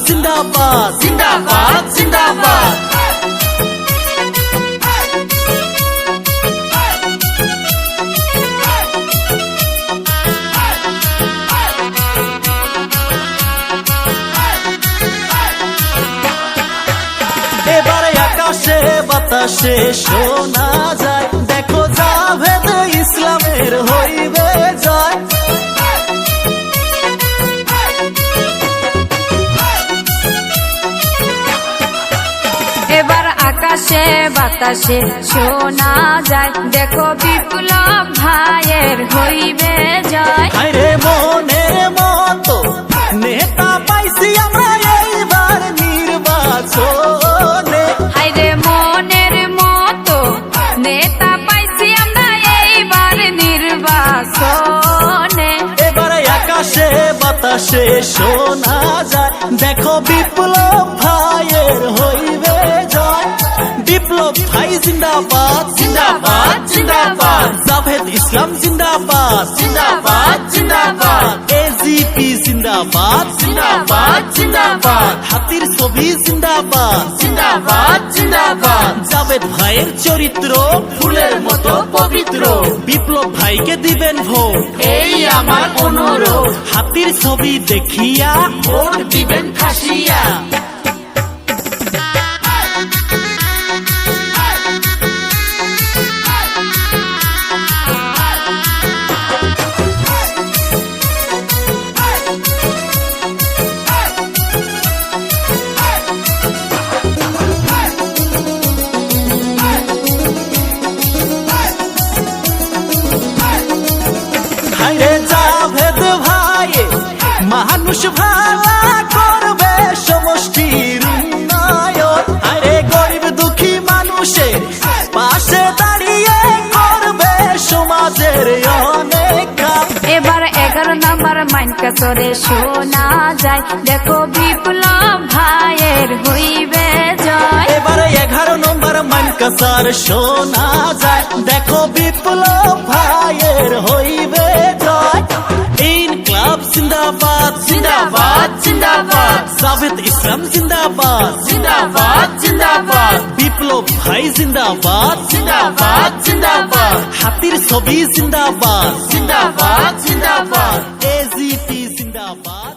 জিন্দাবাদ জিন্দাবাদ জিন্দাবাদ। এবারে আকাশে বাতাসে শোনা যায়, দেখো জাভেদ ইসলামের হইবে জয়। এবার আকাশে বাতাসে শোনা যায়, দেখো বিপ্লব ভাইয়ের হইবে জয়। আরে মনের মতো নেতা পাইছি আমরা এইবার নির্বাচনে। হায়রে মনের মতো নেতা পাইছি আমরা এইবার নির্বাচনে। এবারে আকাশে বাতাসে শোনা যায়, দেখো বিপ্লব ভাইয়ের হইবে জয়। বিপ্লব ভাই জিন্দাবাদ জিন্দাবাদ জিন্দাবাদ। জাভেদ ইসলাম জিন্দাবাদ জিন্দাবাদ জিন্দাবাদ। এজিপি জিন্দাবাদ জিন্দাবাদ জিন্দাবাদ। হাতির ছবি জিন্দাবাদ জিন্দাবাদ জিন্দাবাদ। জাভেদ ভাইয়ের চরিত্র ফুলের মতো পবিত্র, বিপ্লব ভাইকে দিবেন ভোট এই আমার অনুরোধ। হাতির ছবি দেখিয়া ভোট দিবেন খাসিয়া। হায়রে জাভেদ ভাই মানুষ ভালা করবে সমষ্টির উন্নয়ন। আরে গরিব দুঃখী মানুষের পাশে দাঁড়িয়ে করবে সমাজের অনেক কাজ। এবার 11 নম্বর মাইনকাছড়ে শোনা যায়, দেখো বিপ্লব ভাইয়ের হইবে জয়। এবারে 11 নম্বর মানকাছার শোনা যায়, দেখো বিপ্লব ভাইয়ের হইবে জয়। ইনকলাব জিন্দাবাদ জিন্দাবাদ জিন্দাবাদ। জাভেদ ইসলাম জিন্দাবাদ জিন্দাবাদ জিন্দাবাদ। বিপ্লব ভাই জিন্দাবাদ জিন্দাবাদ জিন্দাবাদ। হাতির ছবি জিন্দাবাদ জিন্দাবাদ জিন্দাবাদ। এজিপি জিন্দাবাদ।